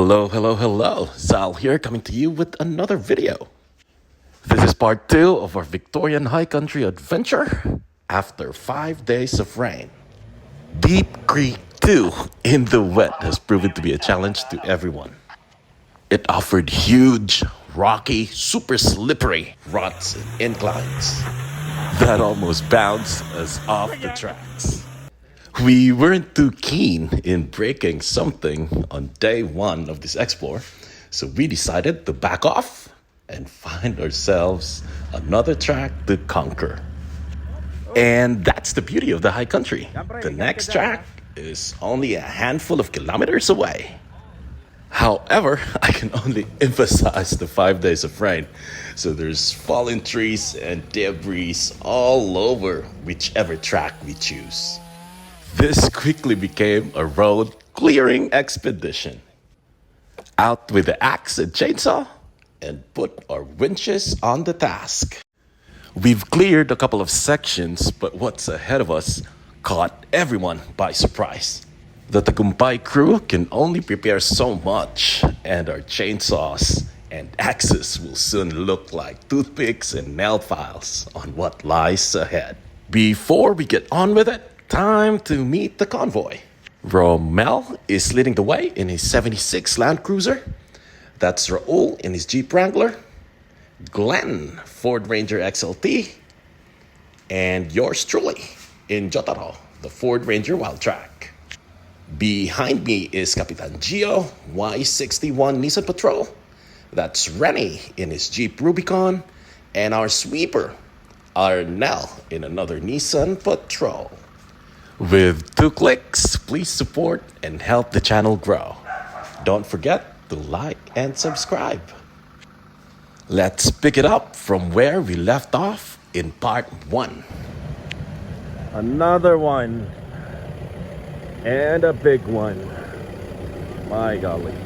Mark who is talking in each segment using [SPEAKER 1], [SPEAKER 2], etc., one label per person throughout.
[SPEAKER 1] Hello, hello, hello. Zal here coming to you with another video. This is part 2 of our Victorian high country adventure after 5 days of rain. Deep Creek 2 in the wet has proven to be a challenge to everyone. It offered huge, rocky, super slippery ruts and inclines that almost bounced us off the tracks. We weren't too keen in breaking something on day 1 of this explore, so we decided to back off and find ourselves another track to conquer. And that's the beauty of the high country. The next track is only a handful of kilometers away. However, I can only emphasize the 5 days of rain. So there's fallen trees and debris all over whichever track we choose. This quickly became a road clearing expedition. Out with the axe and chainsaw and put our winches on the task. We've cleared a couple of sections, but what's ahead of us caught everyone by surprise. The Tagumpay crew can only prepare so much, and our chainsaws and axes will soon look like toothpicks and nail files on what lies ahead. Before we get on with it, time to meet the convoy. Romel is leading the way in his 76 Land Cruiser. That's Raul in his Jeep Wrangler. Glenn, Ford Ranger XLT. And yours truly in Jotaro, the Ford Ranger Wildtrak. Behind me is Capitan Gio, Y61 Nissan Patrol. That's Rennie in his Jeep Rubicon. And our sweeper, Arnell in another Nissan Patrol. With 2 clicks, please support and help the channel grow. Don't forget to like and subscribe. Let's pick it up from where we left off in part 1.
[SPEAKER 2] Another one. And a big one. My golly.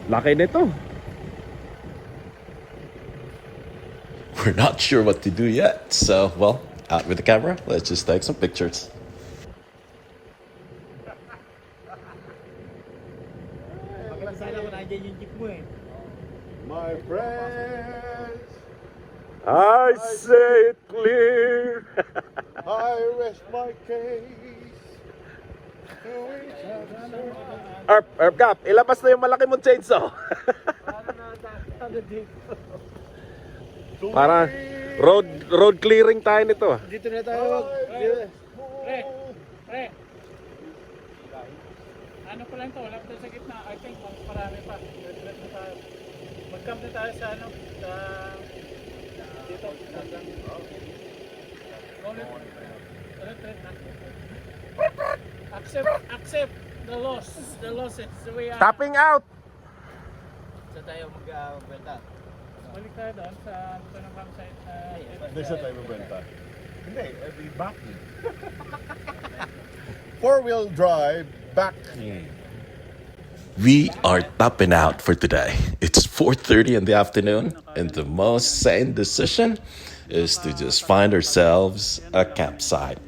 [SPEAKER 2] Laki nito.
[SPEAKER 1] We're not sure what to do yet, so, well, out with the camera. Let's just take some pictures.
[SPEAKER 2] My friends, I say it clear. I rest my case to each other. Kap, ilabas na yung malaki mong chainsaw. Para road clearing tayo nito.
[SPEAKER 3] Dito na tayo. Pre. Ano pa lang to? Wala pa sa gitna. I think mas marami pa. Diretso na tayo. Mag-camp na tayo sa ano? Sa... Dito. Accept the loss. The losses. So we are...
[SPEAKER 2] Tapping out.
[SPEAKER 3] Sa tayo mag-benta. Balik tayo doon sa ng campsite.
[SPEAKER 2] Hindi siya tayo magbenta. Hindi, back. 4-wheel drive back.
[SPEAKER 1] We are tapping out for today. It's 4:30 in the afternoon, and the most sane decision is to just find ourselves a campsite.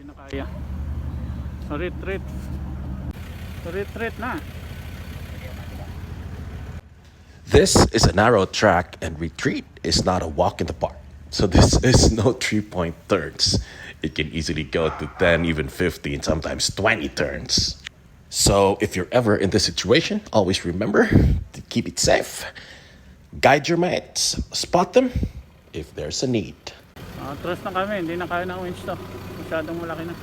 [SPEAKER 3] Retreat na.
[SPEAKER 1] This is a narrow track, and retreat is not a walk in the park. So this is no 3-point turns. It can easily go to 10, even 15, sometimes 20 turns. So if you're ever in this situation, always remember to keep it safe. Guide your mates. Spot them if there's a need.
[SPEAKER 3] Atras na kami. Hindi na kaya ng winch to. Masyadong malaki na.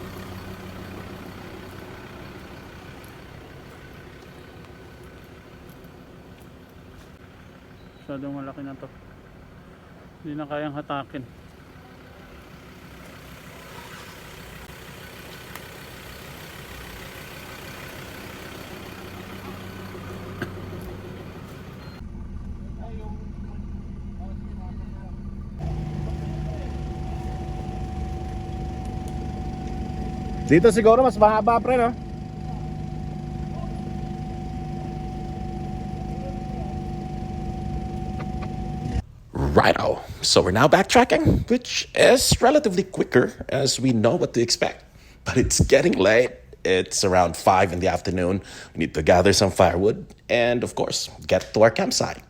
[SPEAKER 3] Masyadong malaki na to. Hindi na kayang hatakin.
[SPEAKER 2] Dito siguro mas mahaba, pre, no?
[SPEAKER 1] Righto. So we're now backtracking, which is relatively quicker as we know what to expect. But it's getting late It's around 5 in the afternoon. We need to gather some firewood and, of course, get to our campsite.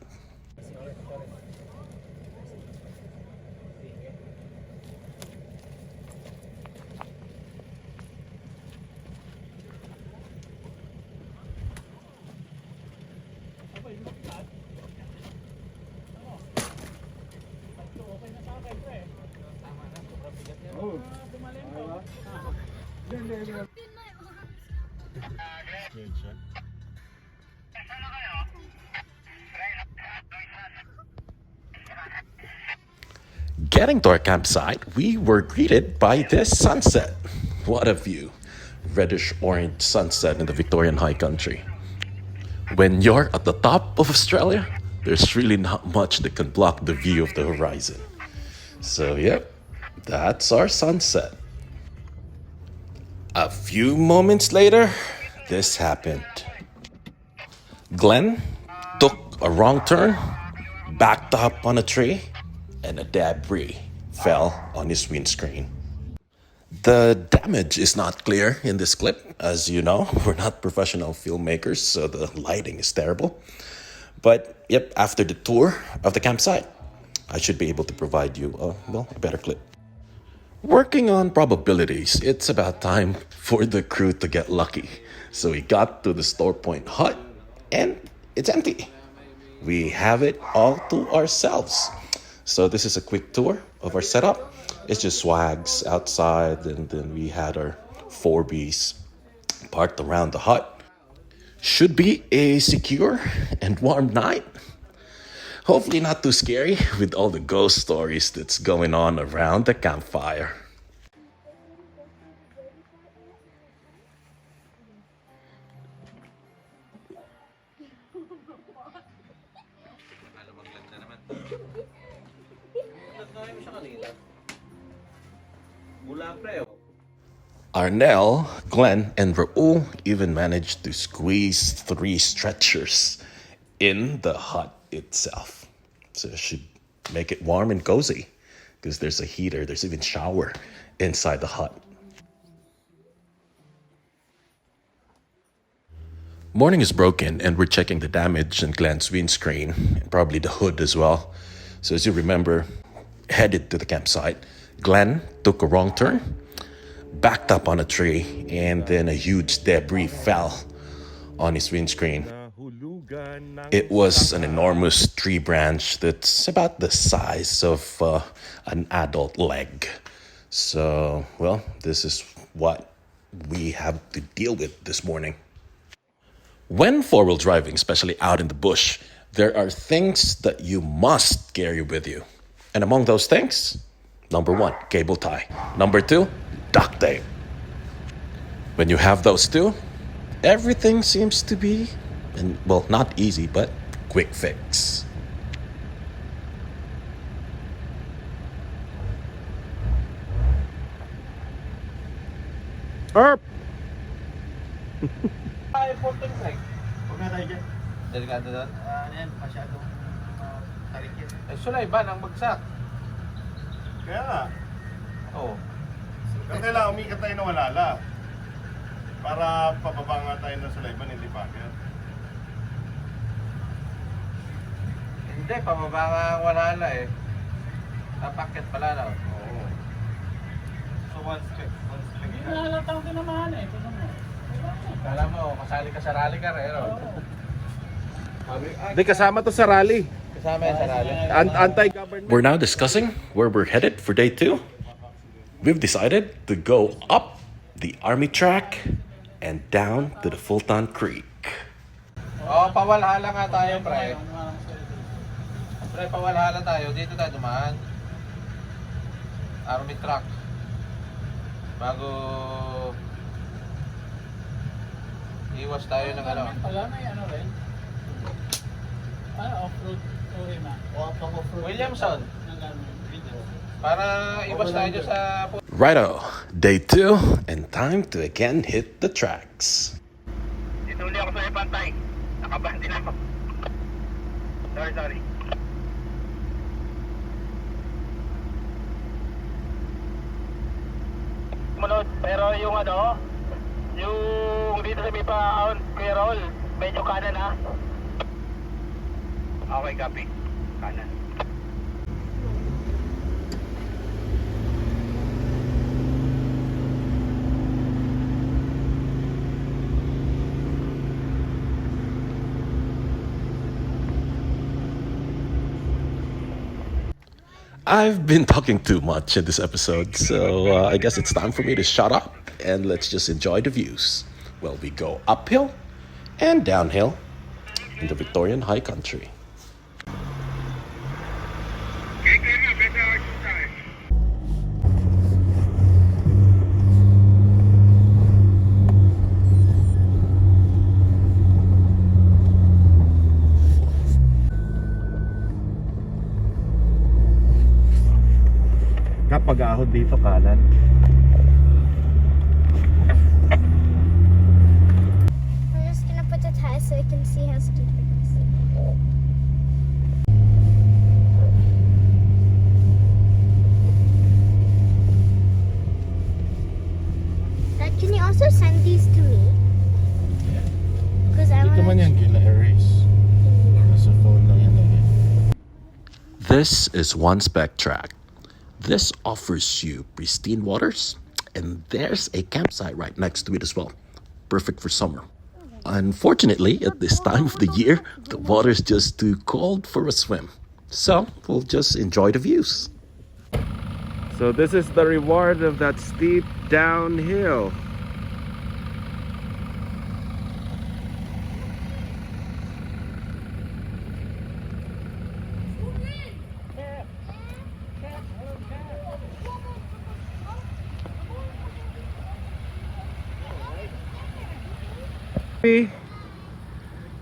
[SPEAKER 1] Getting to our campsite, we were greeted by this sunset. What a view. Reddish-orange sunset in the Victorian High Country. When you're at the top of Australia, there's really not much that can block the view of the horizon. So, yep, that's our sunset. A few moments later, this happened. Glenn took a wrong turn, backed up on a tree, and a debris fell on his windscreen. The damage is not clear in this clip. As you know, we're not professional filmmakers, so the lighting is terrible. But yep, after the tour of the campsite, I should be able to provide you a better clip. Working on probabilities, it's about time for the crew to get lucky. So we got to the store point hut, and it's empty. We have it all to ourselves. So this is a quick tour of our setup. It's just swags outside, and then we had our 4Bs parked around the hut. Should be a secure and warm night. Hopefully not too scary with all the ghost stories that's going on around the campfire. Arnel, Glenn, and Raul even managed to squeeze 3 stretchers in the hut itself. So it should make it warm and cozy because there's a heater, there's even shower inside the hut. Morning is broken and we're checking the damage in Glenn's windscreen and probably the hood as well. So as you remember, headed to the campsite, Glenn took a wrong turn, backed up on a tree, and then a huge debris fell on his windscreen. It was an enormous tree branch that's about the size of an adult leg. So, well, this is what we have to deal with this morning. When four-wheel driving, especially out in the bush, there are things that you must carry with you. And among those things, number 1, cable tie. Number 2, duct tape. When you have those 2, everything seems to be, well, not easy, but quick fix.
[SPEAKER 2] Herp!
[SPEAKER 3] Tayo, Fulton Creek.
[SPEAKER 2] Huwag na tayo dyan.
[SPEAKER 3] Delikado doon?
[SPEAKER 2] Yan, masyadong tarik yan.
[SPEAKER 3] Eh, Sulaiban ang bagsak.
[SPEAKER 2] Kaya nga.
[SPEAKER 3] Oo.
[SPEAKER 2] Kaya kailangan umikat tayo na walala. Para pababa nga tayo ng Sulaiban, hindi pa kaya.
[SPEAKER 3] Hindi, pababa nga ang walala eh. Napakit pala na.
[SPEAKER 2] Oo. So one step lang.
[SPEAKER 3] Hindi nahalatang tinamahan eh. Kala mo, kasali ka sa rally car eh.
[SPEAKER 2] Hindi, kasama to sa rally.
[SPEAKER 3] Kasama yan sa rally.
[SPEAKER 2] Anti-government.
[SPEAKER 1] We're now discussing where we're headed for day 2. We've decided to go up the army track and down to the Fulton Creek.
[SPEAKER 3] Oo, pawalhala nga tayo, pre. Pre, pawalhala tayo. Dito tayo dumaan. Army truck. Bago iwas tayo ng ano.
[SPEAKER 4] Pala may ano rin. Off-road touring na. Off-road.
[SPEAKER 3] Williamson. Para iwas tayo dyan sa...
[SPEAKER 1] Righto, day 2 and time to again hit the tracks.
[SPEAKER 5] Dito uli ako sa Pantay. Nakabandi na ako. Sorry. Manod, pero yung ano, Yung dito sa may paon, Kuya Raul, medyo kanan ha. Okay, copy. Kanan.
[SPEAKER 1] I've been talking too much in this episode, so I guess it's time for me to shut up and let's just enjoy the views. Well, we go uphill and downhill in the Victorian High Country.
[SPEAKER 2] Kapag ahod dito kanan.
[SPEAKER 6] I'm just gonna put the tire so I can see how steep it is. Dad, can you also send these to me? Because I
[SPEAKER 2] Hindi ka man yan gina-erase. Nasa phone lang yan.
[SPEAKER 1] This is one spec track. This offers you pristine waters, and there's a campsite right next to it as well. Perfect for summer. Unfortunately, at this time of the year, the water's just too cold for a swim. So, we'll just enjoy the views.
[SPEAKER 2] So this is the reward of that steep downhill.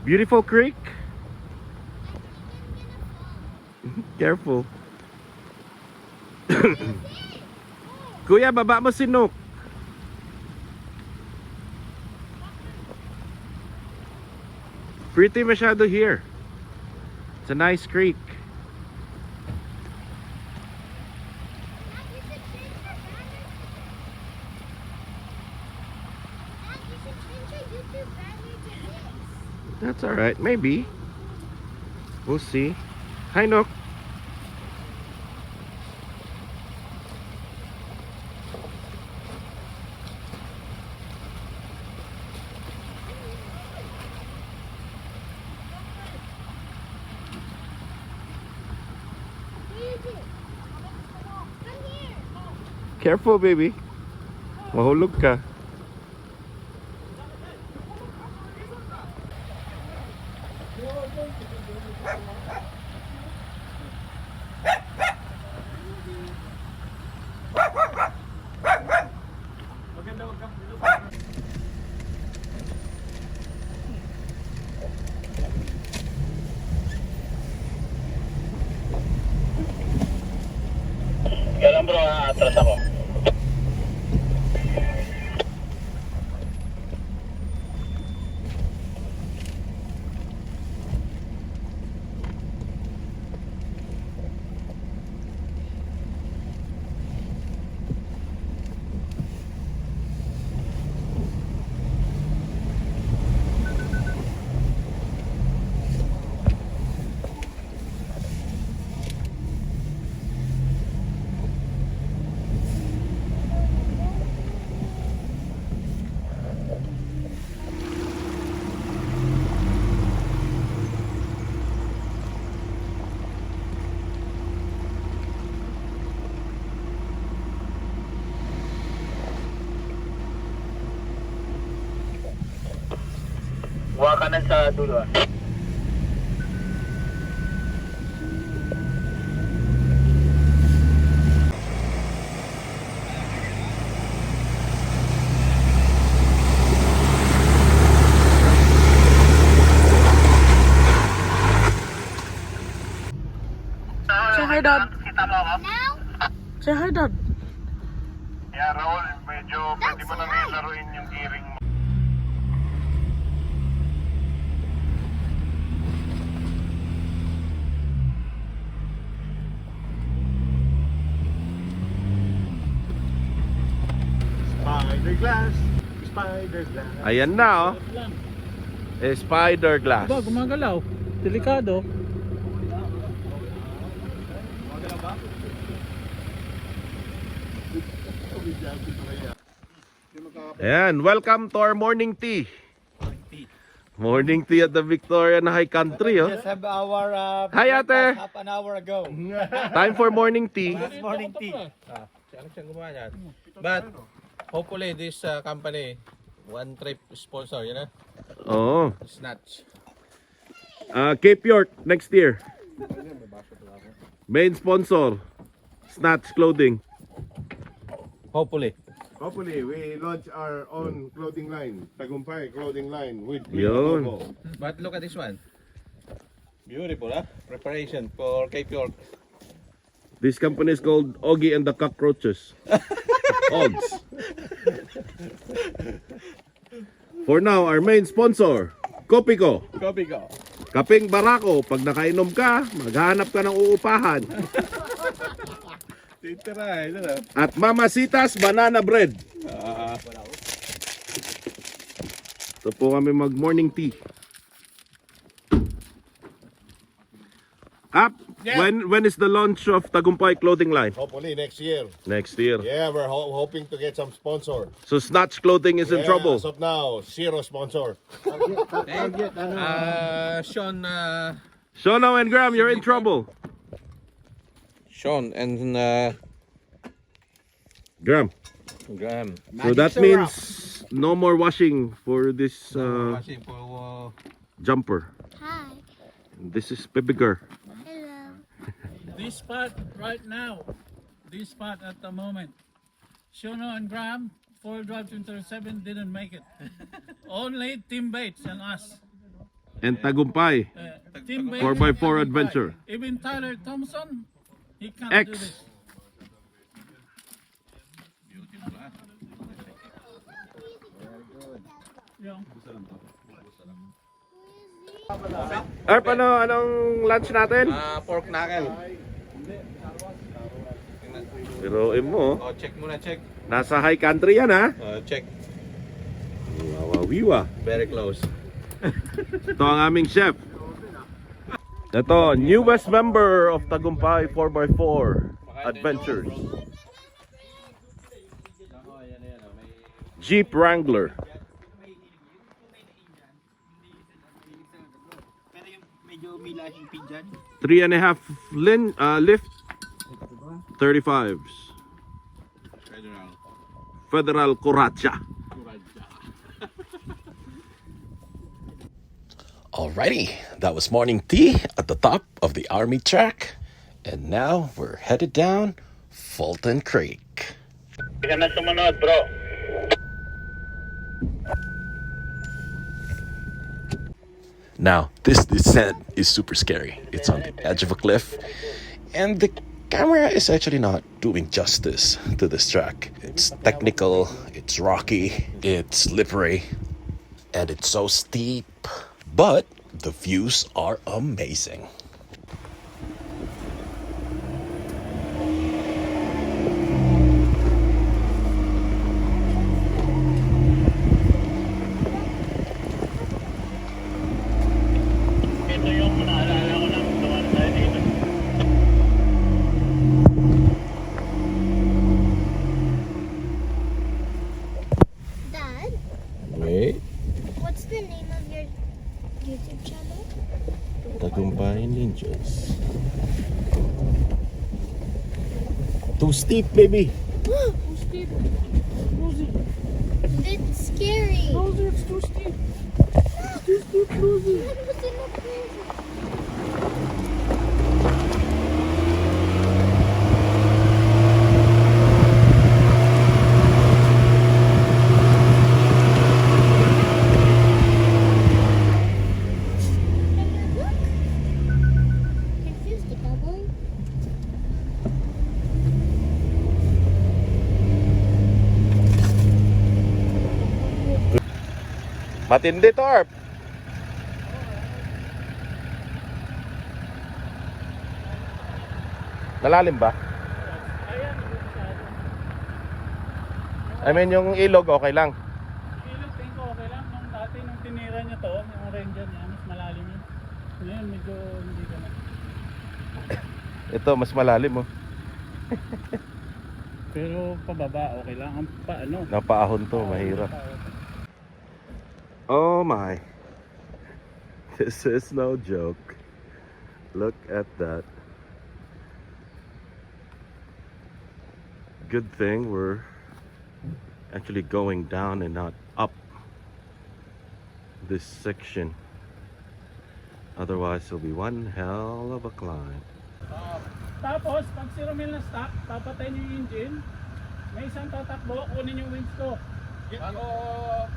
[SPEAKER 2] Beautiful creek. Careful. Kuya, baba mo si Nook. Pretty masyado here. It's a nice creek. That's alright, maybe. We'll see. Hi, Nook. Careful, baby. Mahulog ka.
[SPEAKER 5] Kaya lang bro, atras ako. Buha kanan sa dulo ah.
[SPEAKER 3] Say hi, Dad.
[SPEAKER 5] Kita mo ako?
[SPEAKER 6] Now?
[SPEAKER 3] Say hi, Dad.
[SPEAKER 2] Yeah, Raul, medyo pwede mo na ngayon laruin yung gearing mo. Spider glass.
[SPEAKER 3] spider glass.
[SPEAKER 1] Ayan na oh.
[SPEAKER 3] Lang.
[SPEAKER 1] Spider glass.
[SPEAKER 3] Aba, gumagalaw. Delikado.
[SPEAKER 1] Ayan, welcome to our morning tea. Morning tea at the Victorian High Country oh.
[SPEAKER 4] Just have our
[SPEAKER 1] Hi, ate.
[SPEAKER 4] half an hour ago.
[SPEAKER 1] Time for morning tea.
[SPEAKER 4] Morning tea.
[SPEAKER 7] But hopefully this company one trip sponsor, you know,
[SPEAKER 1] Oh.
[SPEAKER 7] Snatch.
[SPEAKER 1] Cape York next year. Main sponsor, Snatch Clothing.
[SPEAKER 7] Hopefully.
[SPEAKER 2] Hopefully, we launch our own clothing line, Tagumpay clothing line with
[SPEAKER 1] Yun.
[SPEAKER 2] logo.
[SPEAKER 7] But look at this one. Beautiful, huh? Preparation for Cape York.
[SPEAKER 1] This company is called Oggy and the Cockroaches. Ogs. For now, our main sponsor, Kopiko.
[SPEAKER 7] Copy go.
[SPEAKER 1] Kaping Barako, pag nakainom ka, maghanap ka ng uupahan.
[SPEAKER 7] Titira, ito na.
[SPEAKER 1] At Mamasitas Banana Bread. Ito po kami mag morning tea. Up. When is the launch of Tagumpay clothing line?
[SPEAKER 2] Hopefully next year.
[SPEAKER 1] Next year.
[SPEAKER 2] Yeah, we're hoping to get some sponsor.
[SPEAKER 1] So Snatch Clothing is in trouble.
[SPEAKER 2] As of now, zero sponsor.
[SPEAKER 7] Sean,
[SPEAKER 1] Shono and Graham, you're in trouble.
[SPEAKER 7] Sean and
[SPEAKER 1] Graham.
[SPEAKER 7] Graham.
[SPEAKER 1] So that means no more washing for this
[SPEAKER 7] Watching for
[SPEAKER 1] jumper.
[SPEAKER 6] Hi.
[SPEAKER 1] This is Pepiger.
[SPEAKER 6] Hello.
[SPEAKER 3] This spot right now. This spot at the moment. Shono and Graham, 4 drive to 37 didn't make it. Only Tim Bates and us.
[SPEAKER 1] And Tagumpay.
[SPEAKER 3] Tim Bates
[SPEAKER 1] 4x4
[SPEAKER 3] and
[SPEAKER 1] adventure.
[SPEAKER 3] Even Tyler Thompson, he can't
[SPEAKER 1] X.
[SPEAKER 3] do this. Yeah.
[SPEAKER 1] Arp, anong lunch natin?
[SPEAKER 7] pork knuckle.
[SPEAKER 1] Biruin mo,
[SPEAKER 7] Oh, check muna, check.
[SPEAKER 1] nasa high country yan ha.
[SPEAKER 7] Check.
[SPEAKER 1] Wawawiwa.
[SPEAKER 7] Very close.
[SPEAKER 1] Ito ang aming chef. Ito, newest member of Tagumpay 4x4 Adventures. Jeep Wrangler.
[SPEAKER 4] Pero yung medyo may lahing pin dyan.
[SPEAKER 1] 3.5 lift. 35s. Federal Coracha. Alrighty, that was morning tea at the top of the army track. And now we're headed down Fulton Creek.
[SPEAKER 5] Hindi ka na sumunod, bro.
[SPEAKER 1] Now, this descent is super scary. It's on the edge of a cliff, and the camera is actually not doing justice to this track. It's technical, it's rocky, it's slippery, and it's so steep. But the views are amazing.
[SPEAKER 5] Ito yung naalala ko ng tuwan tayo dito.
[SPEAKER 6] Dad,
[SPEAKER 1] Wait,
[SPEAKER 6] what's the name of your YouTube channel?
[SPEAKER 1] Tagumpay Ninjas. Too steep, baby.
[SPEAKER 3] Too steep. Rosie.
[SPEAKER 6] It's scary.
[SPEAKER 3] Rosie, it's too steep.
[SPEAKER 6] Too steep, Rosie. What was in the prison? Look. Confused the bubble.
[SPEAKER 1] Matindi to, Arp. Malalim ba? I mean, yung ilog okay lang.
[SPEAKER 3] medyo hindi ka na.
[SPEAKER 7] Ito, mas malalim oh.
[SPEAKER 3] Pero pababa, okay lang. Ang paano?
[SPEAKER 7] Napaahon to, mahirap. Oh my. This is no joke. Look at that. Good thing we're actually going down and not up this section. Otherwise it'll be one hell of a climb.
[SPEAKER 3] Tapos, pag si Romel na stop, papatay niyo yung engine. May isang tatakbo, kunin yung winch ko.
[SPEAKER 4] Bago,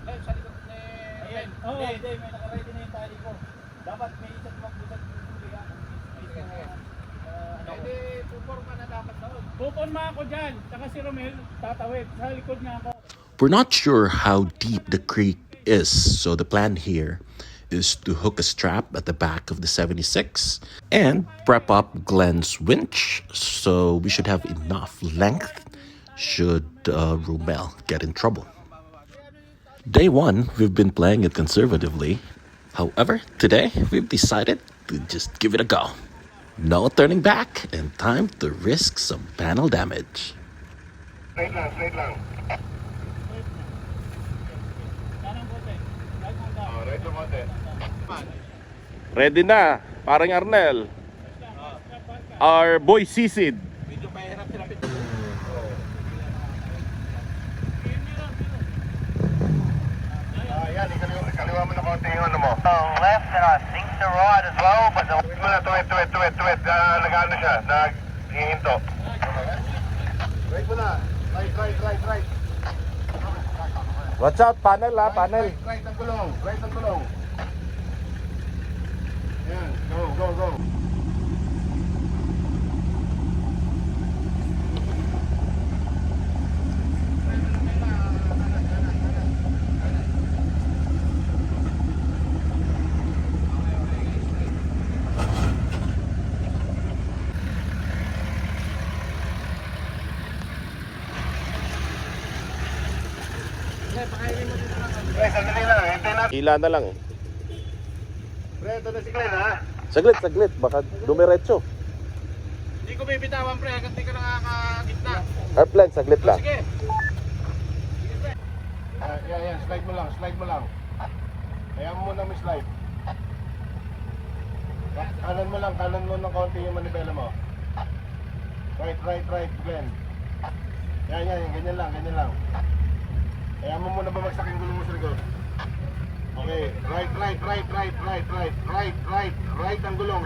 [SPEAKER 4] sa likod ni... Ayan.
[SPEAKER 3] Oo.
[SPEAKER 4] Hindi, may nakaready na yung tali ko. Dapat may isa tumakbutan yung tuli ha. Hindi, puporma na dapat doon.
[SPEAKER 3] Pupunma ako dyan. Tsaka si Romel, tatawid. Sa likod niya ako.
[SPEAKER 1] We're not sure how deep the creek is, so the plan here is to hook a strap at the back of the 76 and prep up Glenn's winch, so we should have enough length should Rumel get in trouble. Day one, we've been playing it conservatively. However, today we've decided to just give it a go. No turning back and time to risk some panel damage.
[SPEAKER 2] Straight lang, straight lang.
[SPEAKER 3] Kanang kote. Right hand down.
[SPEAKER 2] Oh, right to konti.
[SPEAKER 7] Ready na, parang Arnel. Our boy Sisid.
[SPEAKER 4] Medyo mahirap sila pito.
[SPEAKER 2] Yan, ikaliwa mo na konti yung ano mo. Left and I think the right as well, but tuwid mo na, tuwid. Nag-ano siya, nag-hihinto. Right mo na. Right.
[SPEAKER 7] Watch out, panel ha, panel.
[SPEAKER 2] Right ang gulong. Yan, go. Pre, sandali lang, hintay natin.
[SPEAKER 7] Hila na lang eh.
[SPEAKER 2] Pre, ito na si Glenn ha.
[SPEAKER 7] Saglit, baka dumiretso.
[SPEAKER 4] Hindi ko bibitawan pre, hanggang di ka nakakagitna.
[SPEAKER 7] Airplane, saglit lang.
[SPEAKER 4] Sige.
[SPEAKER 2] Yan, slide mo lang. Kaya mo muna may slide. Kanan mo ng konti yung manibela mo. Right, Glenn. Yan, ganyan lang. Kaya mo muna bumagsak yung gulong mo sa likod. Okay, right ang gulong.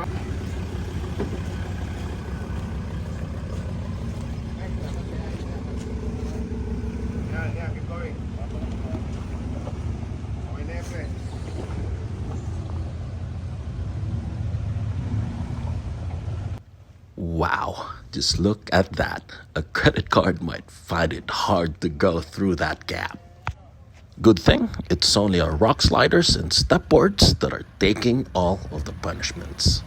[SPEAKER 2] Yan, keep going. Okay na yan, pre.
[SPEAKER 1] Wow, just look at that. A credit card might find it hard to go through that gap. Good thing it's only our rock sliders and step boards that are taking all of the punishments.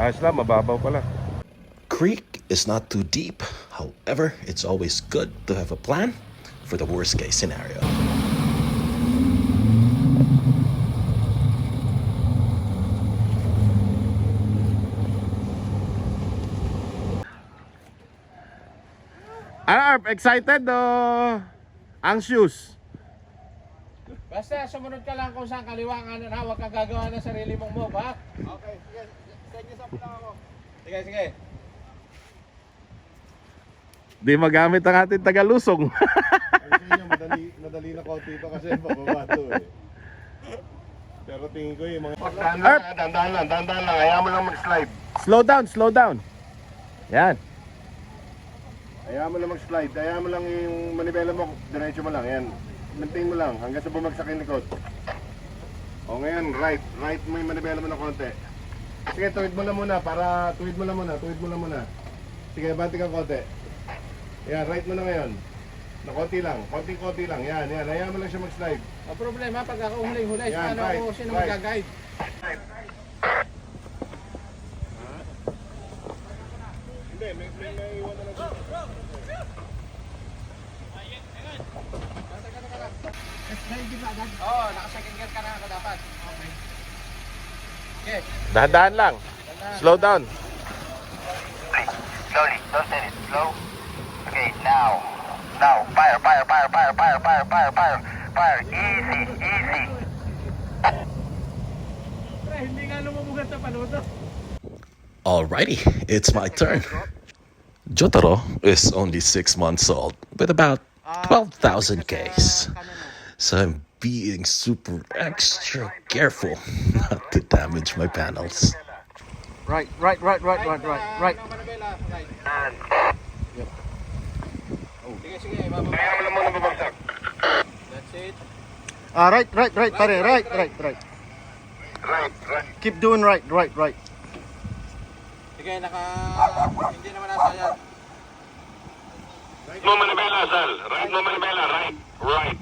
[SPEAKER 7] Ayos lang, mababaw pala.
[SPEAKER 1] Creek is not too deep. However, it's always good to have a plan for the worst case scenario.
[SPEAKER 7] Arp, excited o anxious?
[SPEAKER 4] Basta sumunod ka lang kung saan kaliwa kanan ha, huwag kang gagawa ng sarili mong move ha.
[SPEAKER 2] Okay, sige. Send niyo sa lang ako.
[SPEAKER 4] Sige.
[SPEAKER 7] Di magamit ang ating Tagalusong.
[SPEAKER 2] Ay, sa inyo, madali na konti ito kasi bababa ito eh. Pero tingin ko yung mga... Dandahan lang. Ayaw mo lang mag-slide.
[SPEAKER 7] Slow down. Yan.
[SPEAKER 2] Ayaw mo lang mag-slide. Ayaw mo lang yung manibela mo. Diretso mo lang. Yan. Maintain mo lang hanggang sa bumagsak yung likod. O ngayon, right. Right mo yung manibela mo ng konti. Sige, tuwid mo lang muna. Tuwid mo lang muna. Sige, banti kang konti. Yan, right mo na ngayon. Na konti lang. Konti lang. Yan. Ayaw mo lang siya mag-slide.
[SPEAKER 4] Ang problema, pag ako huling-huli,
[SPEAKER 2] Yan,
[SPEAKER 4] paano
[SPEAKER 2] right,
[SPEAKER 4] ako sino
[SPEAKER 2] right.
[SPEAKER 4] mag-guide?
[SPEAKER 2] Hindi, may iwan na lang.
[SPEAKER 4] Oo, naka-second gear ka na ako dapat. Okay. Okay.
[SPEAKER 2] Dahan-dahan lang. Slow down.
[SPEAKER 5] Slowly, don't set it. Slow. Okay, now. Now, fire, fire, fire, fire, fire, fire, fire, fire, fire. Easy, easy.
[SPEAKER 4] Pre, hindi nga lumumugat sa paluto.
[SPEAKER 1] Alrighty, it's my turn. Jotaro is only 6 months old with about 12,000 Ks. So I'm being super extra careful not to damage my panels.
[SPEAKER 4] Right.
[SPEAKER 5] And
[SPEAKER 4] Sige,
[SPEAKER 2] Kaya mo lang muna babagsak.
[SPEAKER 4] That's it.
[SPEAKER 8] Right, pare, right.
[SPEAKER 2] Right.
[SPEAKER 8] Keep doing right.
[SPEAKER 4] Sige, hindi naman nasa yan.
[SPEAKER 2] Right mo manibela, Sal. Right mo manibela. Right.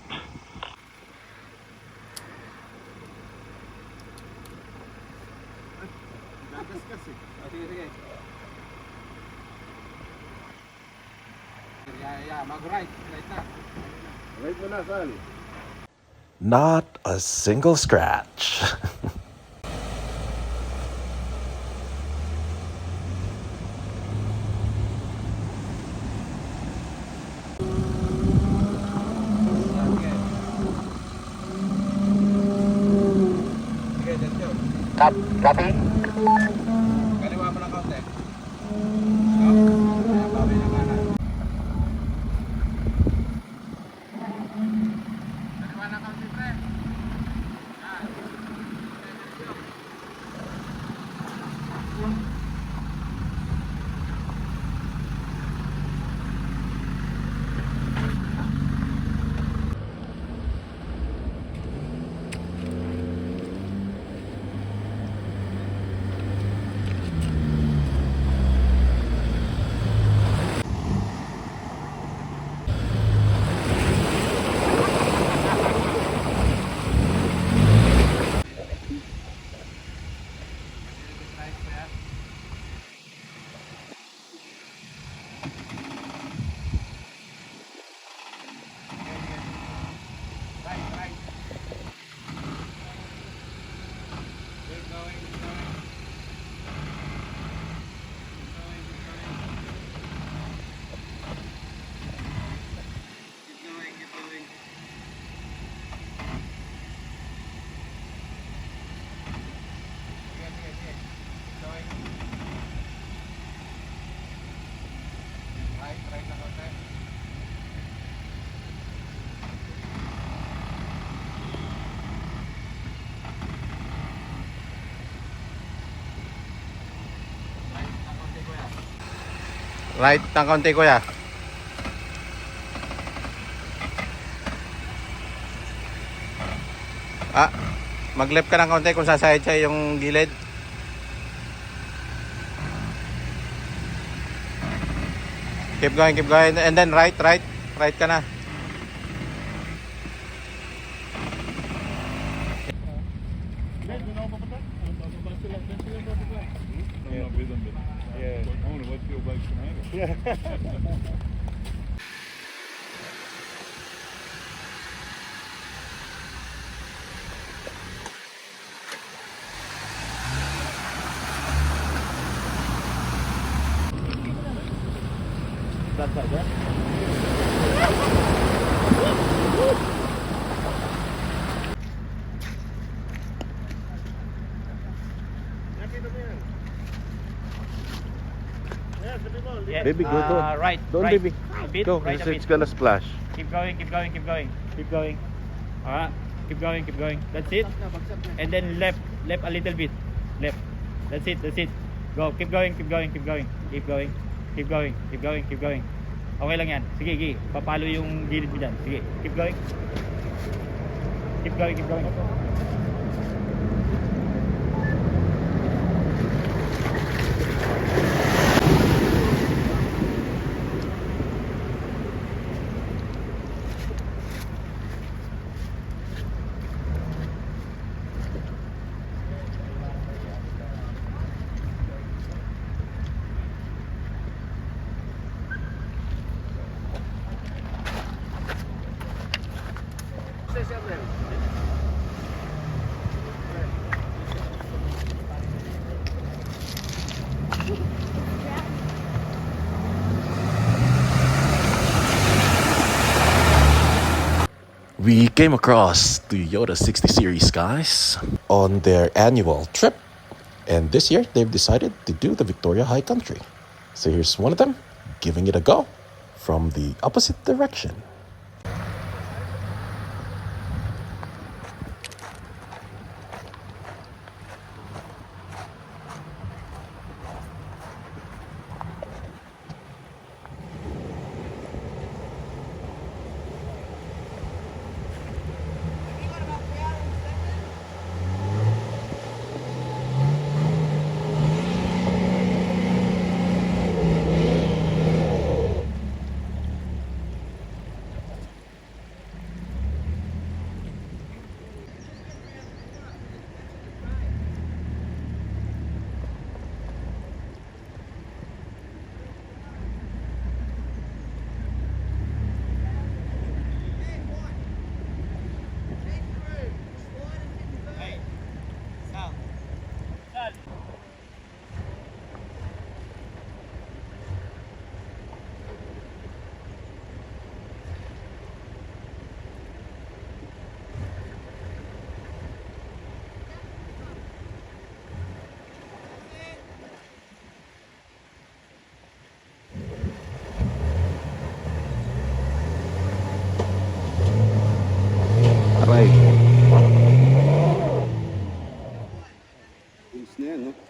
[SPEAKER 4] Sige. Yeah, mag-right. Right na.
[SPEAKER 2] Right mo na, Sal.
[SPEAKER 1] Not a single scratch.
[SPEAKER 4] Sige, let's go.
[SPEAKER 5] copy.
[SPEAKER 4] Kaliwa mo ng kaunti. Stop. Ayan, bawi ng kanan. Kaliwa ng kaunti, pre. Yan. Okay, let's go. Right. Keep going. Keep going. Sige. Keep going. Right na konti.
[SPEAKER 8] Right ng konti, kuya. Mag-left ka ng konti kung sasahid siya yung gilid. Keep going. And then right ka na.
[SPEAKER 7] Baby, go.
[SPEAKER 9] Right.
[SPEAKER 7] Don't,
[SPEAKER 9] right.
[SPEAKER 7] baby.
[SPEAKER 9] A bit,
[SPEAKER 7] Go,
[SPEAKER 9] right a bit.
[SPEAKER 7] it's gonna splash.
[SPEAKER 9] Keep going. Alright. Keep going. That's it. And then left a little bit. Left. That's it. Go. Keep going. Keep going. Okay lang yan. Sige. Papalo yung gilid mo dyan. Sige. Keep going.
[SPEAKER 1] We came across the Toyota 60 Series guys on their annual trip, and this year they've decided to do the Victoria High Country. So here's one of them giving it a go from the opposite direction.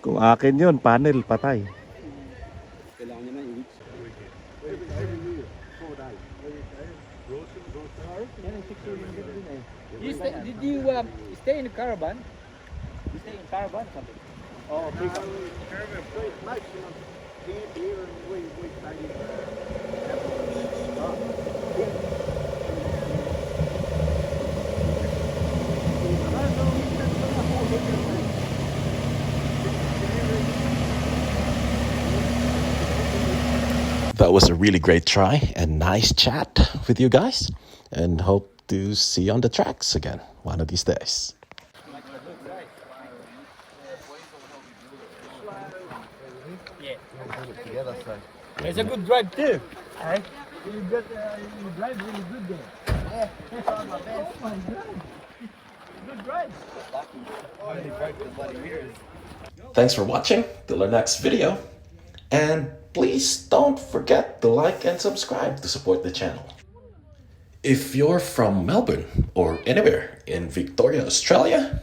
[SPEAKER 7] Kung akin yun, panel, patay.
[SPEAKER 4] Did you stay in the caravan? You stay in caravan something? Oh, big one.
[SPEAKER 1] That was a really great try and nice chat with you guys, and hope to see you on the tracks again one of these days.
[SPEAKER 4] It's a good drive too. You drive really good there. Yeah. Oh my God. Good drive.
[SPEAKER 1] Thanks for watching. Till our next video. And please don't forget to like and subscribe to support the channel. If you're from Melbourne or anywhere in Victoria, Australia,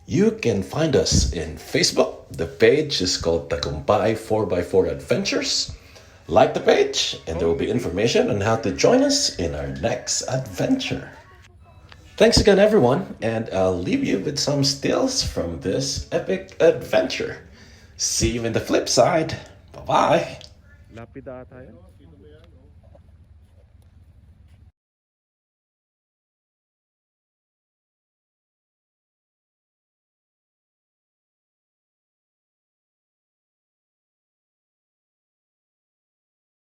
[SPEAKER 1] you can find us in Facebook. The page is called Tagumpay 4x4 Adventures. Like the page, and there will be information on how to join us in our next adventure. Thanks again, everyone, and I'll leave you with some stills from this epic adventure. See you in the flip side. Bye-bye.
[SPEAKER 7] Lapida ata yan.